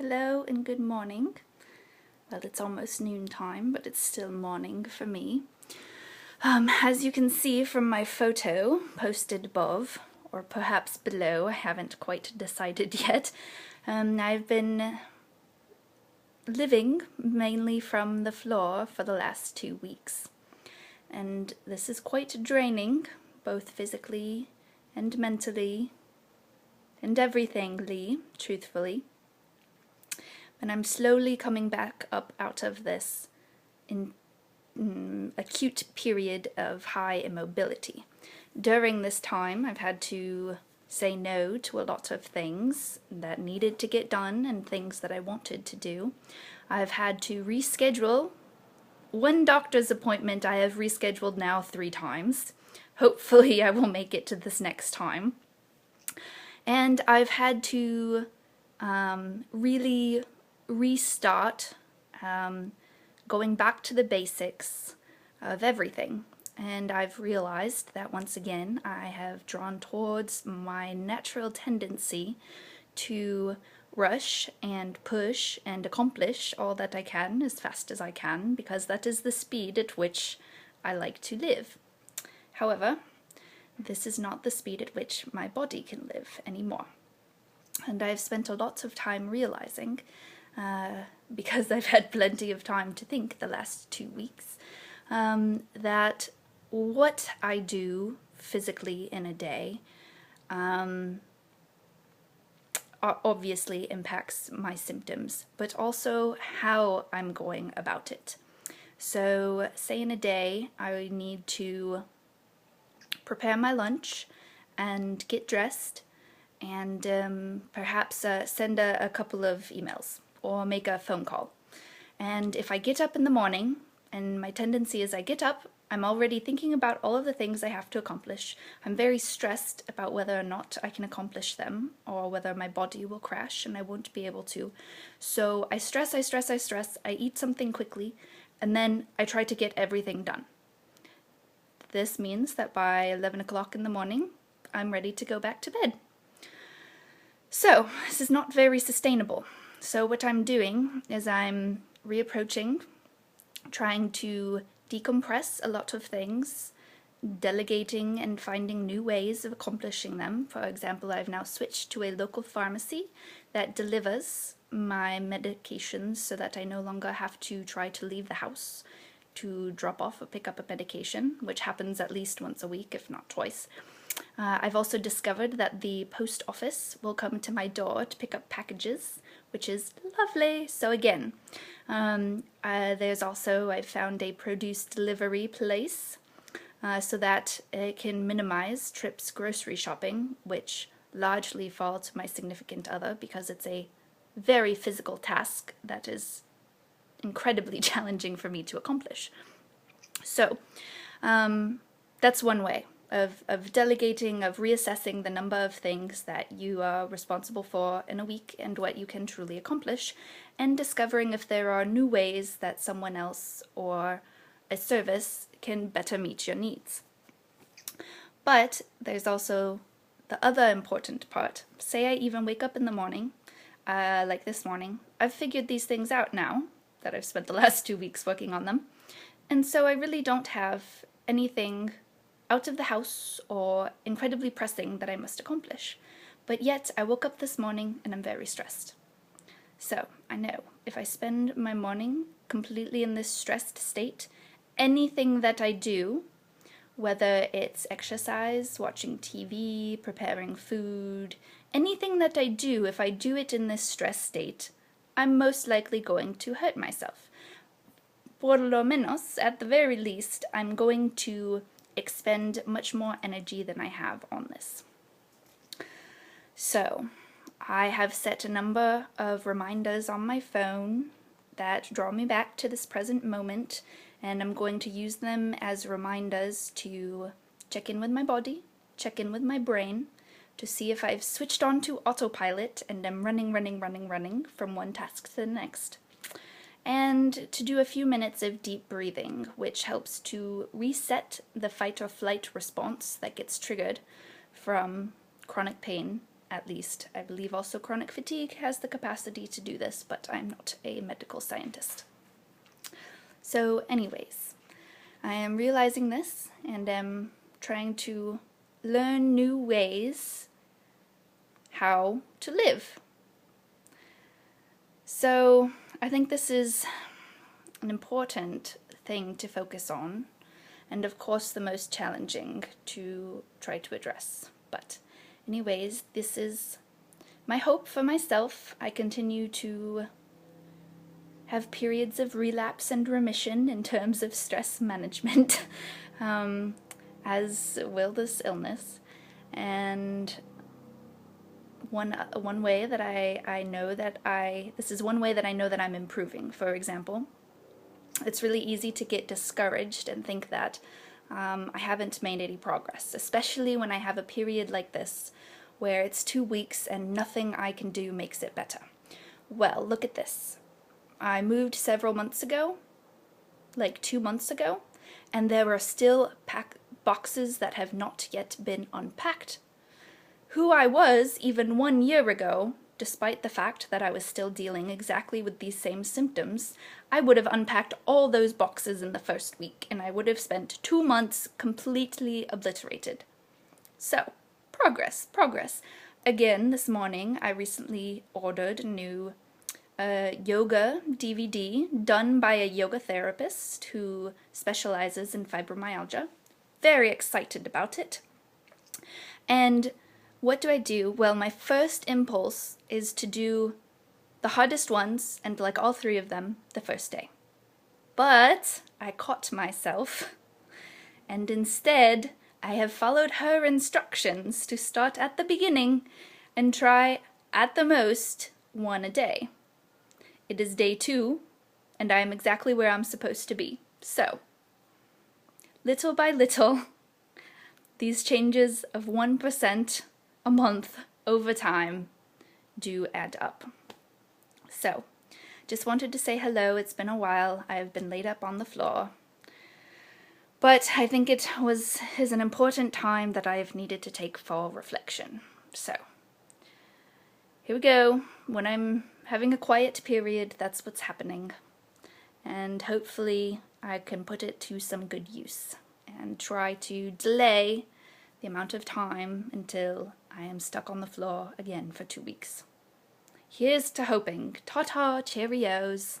Hello and good morning. Well, it's almost noontime, but it's still morning for me. As you can see from my photo posted above, or perhaps below, I haven't quite decided yet, I've been living mainly from the floor for the last 2 weeks. And this is quite draining, both physically and mentally, and everythingly, truthfully. And I'm slowly coming back up out of this acute period of high immobility. During this time, I've had to say no to a lot of things that needed to get done and things that I wanted to do. I've had to reschedule. One doctor's appointment I have rescheduled now 3 times. Hopefully I will make it to this next time. And I've had to really restart, going back to the basics of everything. And I've realized that once again I have drawn towards my natural tendency to rush and push and accomplish all that I can as fast as I can, because that is the speed at which I like to live. However, this is not the speed at which my body can live anymore. And I've spent a lot of time realizing, because I've had plenty of time to think the last 2 weeks, that what I do physically in a day obviously impacts my symptoms, but also how I'm going about it. So, say in a day I need to prepare my lunch and get dressed and perhaps send a couple of emails or make a phone call. And if I get up in the morning, and my tendency is I get up, I'm already thinking about all of the things I have to accomplish. I'm very stressed about whether or not I can accomplish them, or whether my body will crash and I won't be able to. So I stress, I eat something quickly, and then I try to get everything done. This means that by 11 o'clock in the morning, I'm ready to go back to bed. So, this is not very sustainable. So what I'm doing is I'm reapproaching, trying to decompress a lot of things, delegating and finding new ways of accomplishing them. For example, I've now switched to a local pharmacy that delivers my medications so that I no longer have to try to leave the house to drop off or pick up a medication, which happens at least once a week, if not twice. I've also discovered that the post office will come to my door to pick up packages, which is lovely. So again, there's also, I've found a produce delivery place so that it can minimize trips grocery shopping, which largely fall to my significant other because it's a very physical task that is incredibly challenging for me to accomplish. So that's one way of delegating, of reassessing the number of things that you are responsible for in a week and what you can truly accomplish, and discovering if there are new ways that someone else or a service can better meet your needs. But there's also the other important part. Say I even wake up in the morning, like this morning. I've figured these things out now that I've spent the last 2 weeks working on them, and so I really don't have anything out of the house or incredibly pressing that I must accomplish. But yet I woke up this morning and I'm very stressed. So I know if I spend my morning completely in this stressed state, anything that I do, whether it's exercise, watching TV, preparing food, anything that I do, if I do it in this stress state, I'm most likely going to hurt myself. Por lo menos, at the very least, I'm going to expend much more energy than I have on this. So, I have set a number of reminders on my phone that draw me back to this present moment, and I'm going to use them as reminders to check in with my body, check in with my brain, to see if I've switched on to autopilot and am running from one task to the next. And to do a few minutes of deep breathing, which helps to reset the fight or flight response that gets triggered from chronic pain at least. I believe also chronic fatigue has the capacity to do this, but I'm not a medical scientist. So anyways, I am realizing this and am trying to learn new ways how to live. So I think this is an important thing to focus on, and of course the most challenging to try to address. But anyways, this is my hope for myself. I continue to have periods of relapse and remission in terms of stress management, as will this illness. And one way that I know that this is one way that I know that I'm improving. For example, it's really easy to get discouraged and think that I haven't made any progress, especially when I have a period like this where it's 2 weeks and nothing I can do makes it better. Well, look at this. I moved several months ago, like 2 months ago, and there are still boxes that have not yet been unpacked. Who I was even 1 year ago, despite the fact that I was still dealing exactly with these same symptoms, I would have unpacked all those boxes in the first week, and I would have spent 2 months completely obliterated. So, progress, progress. Again, this morning, I recently ordered a new yoga DVD done by a yoga therapist who specializes in fibromyalgia. Very excited about it. And what do? Well, my first impulse is to do the hardest ones, and like all 3 of them, the first day. But I caught myself, and instead I have followed her instructions to start at the beginning and try, at the most, 1 a day. It is day 2, and I am exactly where I'm supposed to be. So, little by little, these changes of 1% a month over time do add up. So, just wanted to say hello. It's been a while. I have been laid up on the floor. But I think it is an important time that I have needed to take for reflection. So, here we go. When I'm having a quiet period, that's what's happening. And hopefully I can put it to some good use and try to delay the amount of time until I am stuck on the floor again for 2 weeks. Here's to hoping. Ta-ta, cheerios.